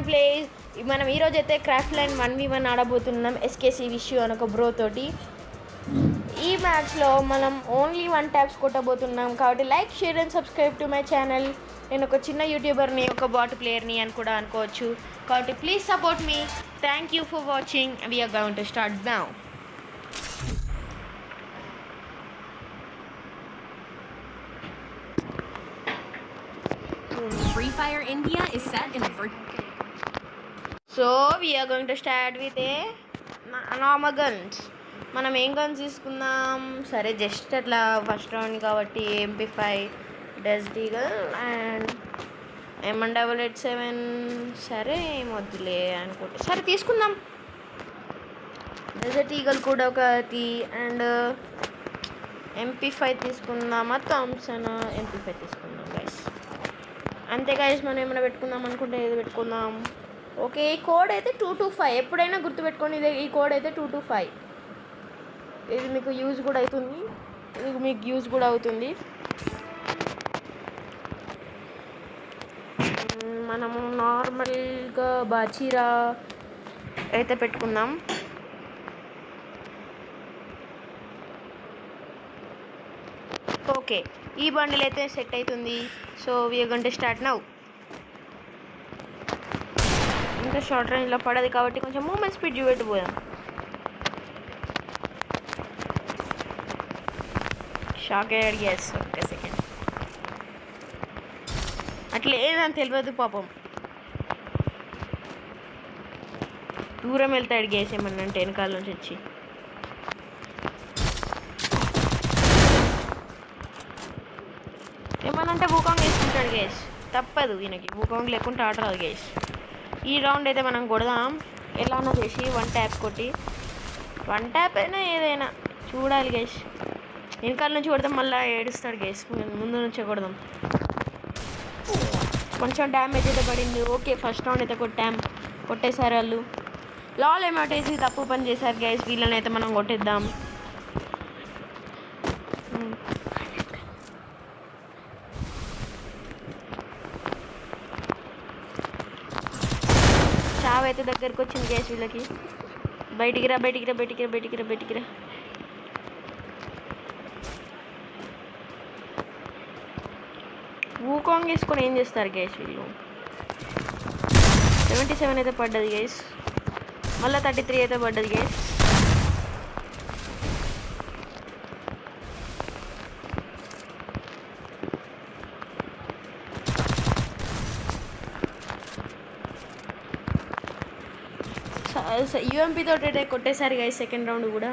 Everyone please. మనం ఈరోజు అయితే క్రాఫ్ట్ లైన్ 1v1 ఆడబోతున్నాం ఎస్కేసి విష్యూ అని ఒక బ్రో తోటి. ఈ మ్యాచ్లో మనం ఓన్లీ 1 ట్యాప్స్ కొట్టబోతున్నాం. కాబట్టి like, share and subscribe to my channel. నేను ఒక చిన్న యూట్యూబర్ని, ఒక బాట్ ప్లేయర్ని అని కూడా అనుకోవచ్చు. కాబట్టి please support me. Thank you for watching. We are going to start now. Free Fire India is set in a So we are going to start with a normal guns. మనం ఏం గన్స్ తీసుకుందాం? సరే just అట్లా first round కాబట్టి MP5 dusty gun and M188 సరే ఏమొద్దులే అనుకుంటే సరే తీసుకుందాం. డెజర్ట్ ఈగల్ కూడా ఒకటి అండ్ MP5 తీసుకుందామా? థామ్సన్ MP5 తీసుకుందాం గైస్. అంతే గైస్, మనం ఏమైనా పెట్టుకుందాం అనుకుంటే ఏది పెట్టుకుందాం? ఓకే, ఈ కోడ్ అయితే 225. ఎప్పుడైనా గుర్తుపెట్టుకోండి, ఈ కోడ్ అయితే 225. ఇది మీకు యూజ్ కూడా అవుతుంది, ఇది మీకు యూజ్ కూడా అవుతుంది. మనము నార్మల్గా బాచీరా అయితే పెట్టుకుందాం. ఓకే, ఈ బండిల్ అయితే సెట్ అవుతుంది. So we are going to start now. ఇంకా షార్ట్ రేంజ్లో పడదు కాబట్టి కొంచెం మూమెంట్ స్పీడ్ చూపెట్టిపోయాం. షాక్ అయ్యాడు గ్యాస్. ఒక్క సెకండ్ అట్లా ఏదని తెలియదు పాపం. దూరం వెళ్తాడు గ్యాస్ ఏమన్నా అంటే వెనకాల నుంచి వచ్చి. ఏమన్నంటే భూకాంగ్ వేసుకుంటాడు గ్యాస్. తప్పదు ఈయనకి, భూకాంగ్ లేకుంటే ఆట రాదు గ్యాస్. ఈ రౌండ్ అయితే మనం కొడదాం ఎలానో చేసి 1 ట్యాప్ కొట్టి. 1 ట్యాప్ అయినా ఏదైనా చూడాలి గైస్. వెనకాల నుంచి కొడదాం, మళ్ళీ ఏడుస్తాడు గైస్. ముందు నుంచే కొడదాం. కొంచెం డ్యామేజ్ అయితే పడింది. ఓకే, ఫస్ట్ రౌండ్ అయితే కొట్టేశారు వాళ్ళు. లాల్ ఏమటేసి తప్పు పని చేశారు గైస్. వీళ్ళని అయితే మనం కొట్టేద్దాం. చావు అయితే దగ్గరికి వచ్చింది గ్యాస్ వీళ్ళకి. బయటికి రా. వూకాంగ్ వేసుకొని ఏం చేస్తారు గ్యాస్ వీళ్ళు? 77 అయితే పడ్డది గ్యాస్. మళ్ళీ 33 అయితే పడ్డది గ్యాస్. యూఎంపీ తోటి కొట్టేశారు గైస్ సెకండ్ రౌండ్ కూడా.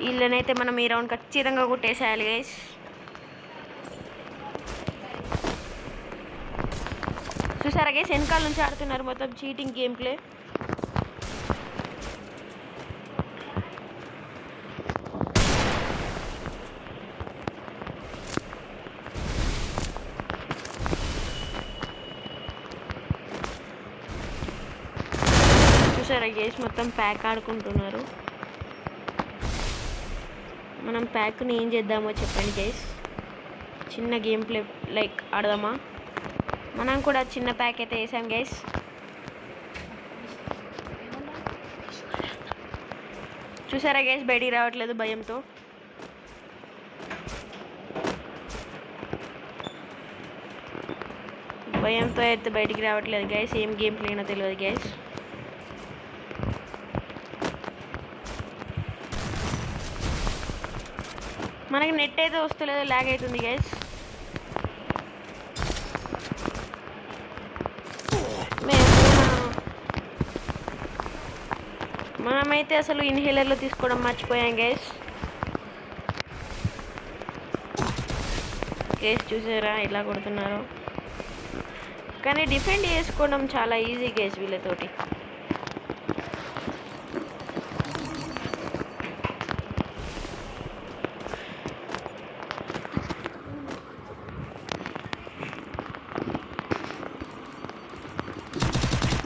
వీళ్ళనైతే మనం ఈ రౌండ్ ఖచ్చితంగా కొట్టేసేయాలి గైస్. చూసారా గైస్, వెనకాల నుంచి ఆడుతున్నారు, మొత్తం చీటింగ్ గేమ్ ప్లే. చూసారా గేస్, మొత్తం ప్యాక్ ఆడుకుంటున్నారు. మనం ప్యాక్ని ఏం చేద్దామో చెప్పండి గేస్. చిన్న గేమ్ ప్లే లైక్ ఆడదామా? మనం కూడా చిన్న ప్యాక్ అయితే వేసాం గేస్. చూసారా గేస్, బయటికి రావట్లేదు భయంతో. అయితే బయటికి రావట్లేదు గైస్. ఏం గేమ్ ప్లేనో తెలియదు గైస్. మనకి నెట్ అయితే వస్తలేదు, ల్యాగ్ అవుతుంది గైస్. మనమైతే అసలు ఇన్హేలర్లో తీసుకోవడం మర్చిపోయాం గైస్. చూసారా ఇలా కొడుతున్నారు, కానీ డిఫెండ్ చేసుకోవడం చాలా ఈజీ గైస్ వీళ్ళతోటి.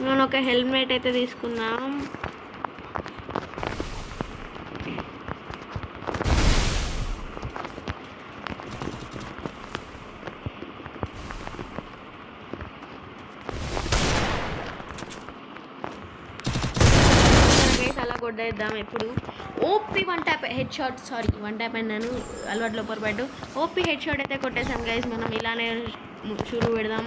మనం ఒక హెల్మెట్ అయితే తీసుకుందాం. కొట్టేద్దాం ఇప్పుడు. OP one tap head shot, sorry one tap అన్నాను, అలవాట్లో పొరపాటు. ఓపీ హెడ్ షాట్ అయితే కొట్టేసాం గైస్. మనం ఇలానే షురు పెడదాం.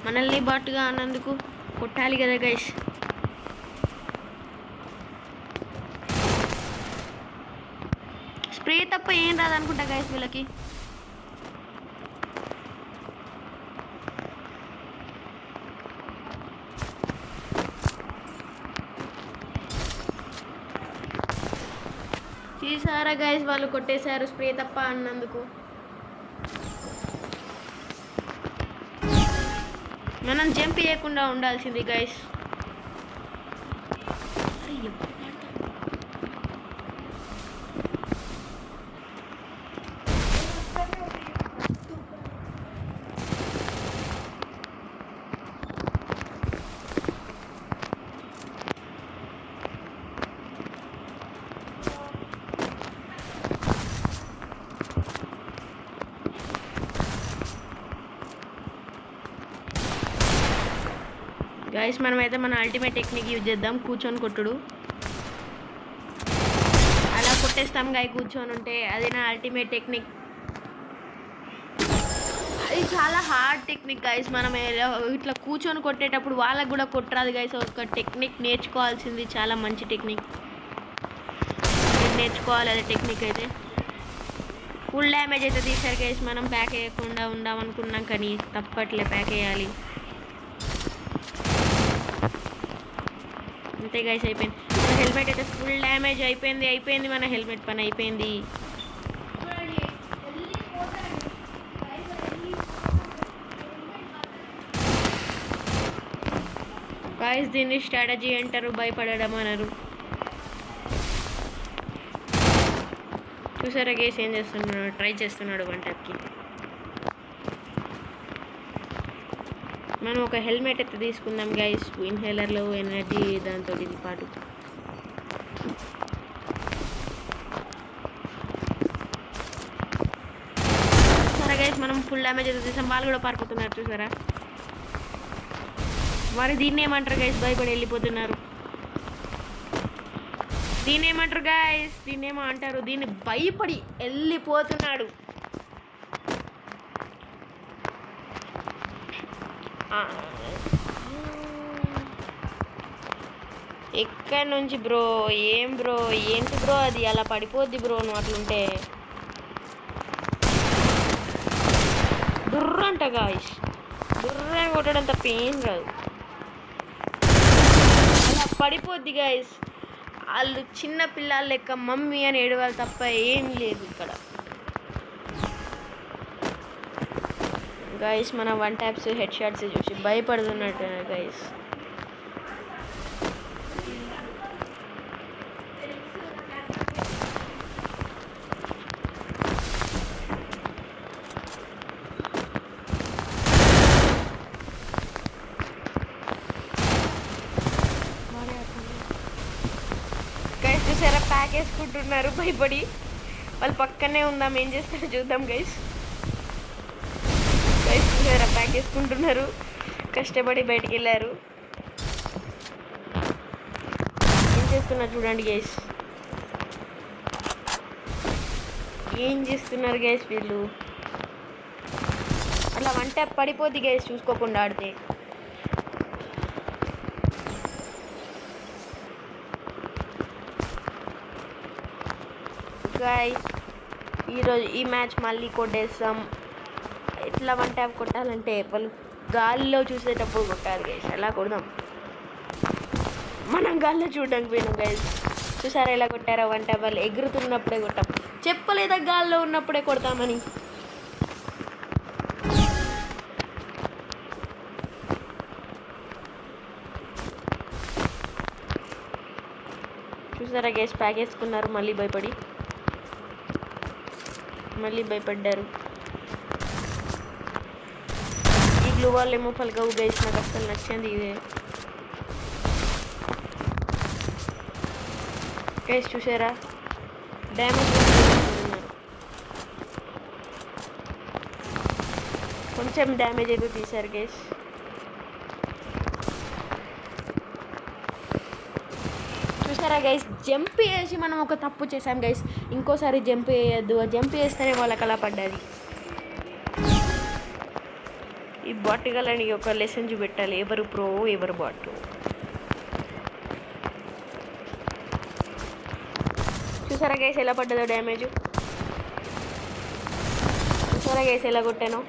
మనల్ని బాటుగా అన్నందుకు కొట్టాలి కదా గైస్. స్ప్రే తప్ప ఏం రాదనుకుంటా గైస్ వీళ్ళకి. చూసారా గైస్, వాళ్ళు కొట్టేశారు స్ప్రే తప్ప అన్నందుకు. మనం జంప్ చేయకుండా ఉండాల్సింది గైస్. గైస్ మనమైతే మన అల్టిమేట్ టెక్నిక్ యూజ్ చేద్దాం, కూర్చొని కొట్టుడు. అలా కొట్టేస్తాం గాయ కూర్చొని ఉంటే. అది నా అల్టిమేట్ టెక్నిక్. అది చాలా హార్డ్ టెక్నిక్ గైస్. మనం ఇట్లా కూర్చొని కొట్టేటప్పుడు వాళ్ళకు కూడా కొట్టరాదు గైస్. ఒక టెక్నిక్ నేర్చుకోవాల్సింది, చాలా మంచి టెక్నిక్ నేర్చుకోవాలి. అదే టెక్నిక్ అయితే ఫుల్ డ్యామేజ్ అయితే తీసారు గైస్. మనం ప్యాక్ వేయకుండా ఉందామనుకున్నాం కానీ తప్పట్లే, ప్యాక్ వేయాలి. అంతే గైస్, అయిపోయింది. మన హెల్మెట్ అయితే ఫుల్ డ్యామేజ్ అయిపోయింది. మన హెల్మెట్ పని అయిపోయింది. గైస్ దీన్ని స్ట్రాటజీ అంటారు, భయపడడం అనరు. చూసారా గైస్ ఏం చేస్తున్నాడు, ట్రై చేస్తున్నాడు వన్ ట్యాప్కి. మనం ఒక హెల్మెట్ అయితే తీసుకుందాం గైస్, ఇన్హేలర్లో ఎనర్జీ దాంతో ఇది పాటు. సరే గైస్ మనం ఫుల్ డ్యామేజ్ అయితే తీసాం. వాళ్ళు కూడా పారిపోతున్నారు చూసారా. మరి దీన్ని ఏమంటారు గైస్, భయపడి వెళ్ళిపోతున్నారు. దీన్ని ఏమంటారు గైస్, దీన్ని ఏమో అంటారు, దీన్ని భయపడి వెళ్ళిపోతున్నాడు. ఎక్కడి నుంచి బ్రో, ఏం బ్రో, ఏంటి బ్రో అది అలా పడిపోద్ది బ్రో నువ్వు అట్లుంటే. దుర్రంట గాయస్, దుర్రని కొట్టడం తప్ప ఏం రాదు, అలా పడిపోద్ది గాయస్. వాళ్ళు చిన్న పిల్లల లెక్క మమ్మీ అని ఏడవాలి తప్ప ఏం లేదు ఇక్కడ గైస్. మన వన్ ట్యాప్స్ హెడ్ షాట్స్ చూసి భయపడుతున్నట్టు గైస్. గైస్ చూసారా ప్యాక్ వేసుకుంటున్నారు భయపడి. వాళ్ళు పక్కనే ఉందాం, ఏం చేస్తారో చూద్దాం గైస్. గైస్ చూసారా ప్యాక్ వేసుకుంటున్నారు, కష్టపడి బయటికి వెళ్ళారు. ఏం చేస్తున్నారు చూడండి గైస్, ఏం చేస్తున్నారు గైస్ వీళ్ళు. అట్లా వన్ ట్యాప్ పడిపోద్ది గైస్ చూసుకోకుండా ఆడితే. గైస్ ఈరోజు ఈ మ్యాచ్ మళ్ళీ కొట్టేస్తాం. ఎట్లా వన్ ట్యాప్ కొట్టాలంటే వాళ్ళు గాలిలో చూసేటప్పుడు కొట్టాలి గైస్. ఎలా కొడదాం, మనం గాల్లో చూడడానికి పోయినాం గైస్. చూసారా ఎలా కొట్టారా వన్ ట్యాప్. వాళ్ళు ఎగురుతున్నప్పుడే కొట్టాం, చెప్పలేదా గాల్లో ఉన్నప్పుడే కొడతామని. చూసారా గైస్ ప్యాక్ వేసుకున్నారు, మళ్ళీ భయపడ్డారు. ఈ గ్లూ వాల్ ఏమో పలకవు గైస్, నాకు అసలు నచ్చింది ఇదే గైస్. చూసారా డ్యామేజ్ కొంచెం డ్యామేజ్ అయితే తీశారు గైస్. చూసారా గైస్, జంప్ వేసి మనం ఒక తప్పు చేసాం గైస్. ఇంకోసారి జంప్ వేయద్దు, జంప్ వేస్తేనే వాళ్ళకి అలా పడ్డది. ఈ బాట్ గలని ఒక లెసన్ చూపెట్టాలి, ఎవరు ప్రో ఎవరు బాట్. చూసారా గైస్ ఎలా పడ్డదో డ్యామేజ్. చూసారా గైస్ ఎలా కొట్టానో.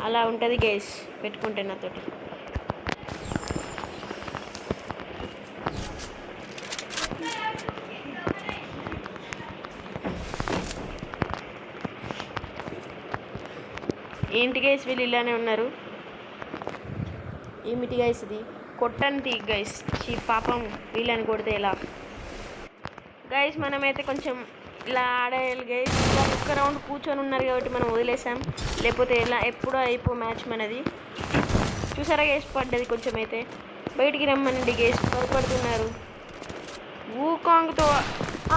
అలా ఉంటుంది గైస్ పెట్టుకుంటే నాతోటి. ఏంటి గైస్ వీళ్ళు ఇలానే ఉన్నారు. ఏమిటి గైస్ ఇది, కొట్టండి గైస్. పాపం వీళ్ళని కొడితే ఎలా గైస్. మనమైతే కొంచెం ఇలా ఆడేయాలి గైస్. ఒక్క రౌండ్ కూర్చొని ఉన్నారు కాబట్టి మనం వదిలేసాం, లేకపోతే ఎలా ఎప్పుడో అయిపో మ్యాచ్ మనది. చూసారా గైస్ పడ్డది. కొంచెం అయితే బయటికి రమ్మనండి గైస్, భయపడుతున్నారు. ఊకాంగ్తో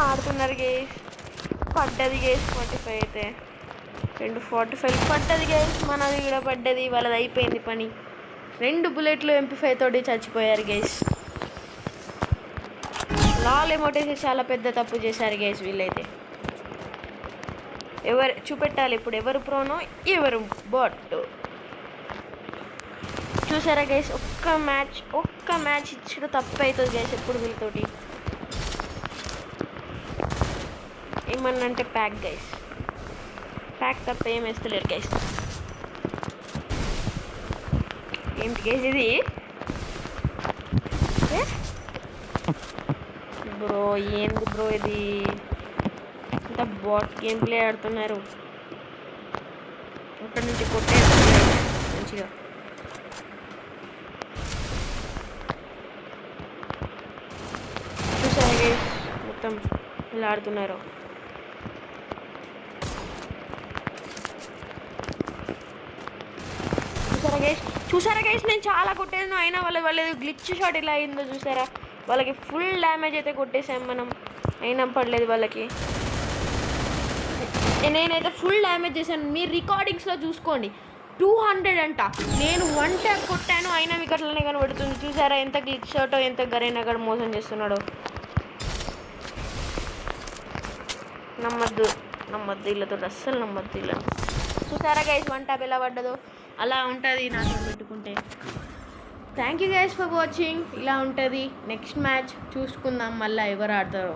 ఆడుతున్నారు గైస్. పడ్డది గైస్ 45 అయితే 245 పడ్డది గైస్. మనది కూడా పడ్డది, వాళ్ళది అయిపోయింది పని. 2 బుల్లెట్లు MP5 తోటి చచ్చిపోయారు గైస్. లాల్ ఎమోటేసి చాలా పెద్ద తప్పు చేశారు గైస్ వీళ్ళైతే. ఎవరు చూపెట్టాలి ఇప్పుడు, ఎవరు ప్రోనో ఎవరు బాట్. చూసారా గైస్, ఒక్క మ్యాచ్ ఇచ్చిన తప్పు అవుతుంది గైస్ ఎప్పుడు వీళ్ళతోటి. ఏమన్నంటే ప్యాక్ గైస్, ప్యాక్ తప్ప ఏం వేస్తలేరు గైస్. ఏంటి గైస్ ఇది బ్రో, ఏంది బ్రో ఇది, ఇంత బాట్ గేమ్ ప్లే ఆడుతున్నారు. అక్కడి నుంచి కొట్టే మంచిగా. చూసారా గైస్ మొత్తం ఇలా ఆడుతున్నారు. చూసారా గైస్ నేను చాలా కొట్టేసాను, అయినా వాళ్ళది గ్లిచ్ షాట్ ఎలా అయిందో చూసారా. వాళ్ళకి ఫుల్ డ్యామేజ్ అయితే కొట్టేసాం మనం, అయినా పడలేదు వాళ్ళకి. నేనైతే ఫుల్ డ్యామేజ్ చేశాను, మీరు రికార్డింగ్స్లో చూసుకోండి. 200 అంట, నేను 1 ట్యాప్ కొట్టాను, అయినా మీకు అట్లనే కనబడుతుంది. చూసారా ఎంత గ్లిచ్ షాటో, ఎంత గరైనా అక్కడ మోసం చేస్తున్నాడో. నమ్మద్దు వీళ్ళతో, అస్సలు నమ్మద్దు వీళ్ళని. చూసారా గైస్ 1 ట్యాప్ ఎలా పడ్డదో. అలా ఉంటుంది నాతో పెట్టుకుంటే. Thank you guys for watching. ఇలా ఉంటుంది. నెక్స్ట్ మ్యాచ్ చూసుకుందాం మళ్ళీ ఎవరు ఆడతారో.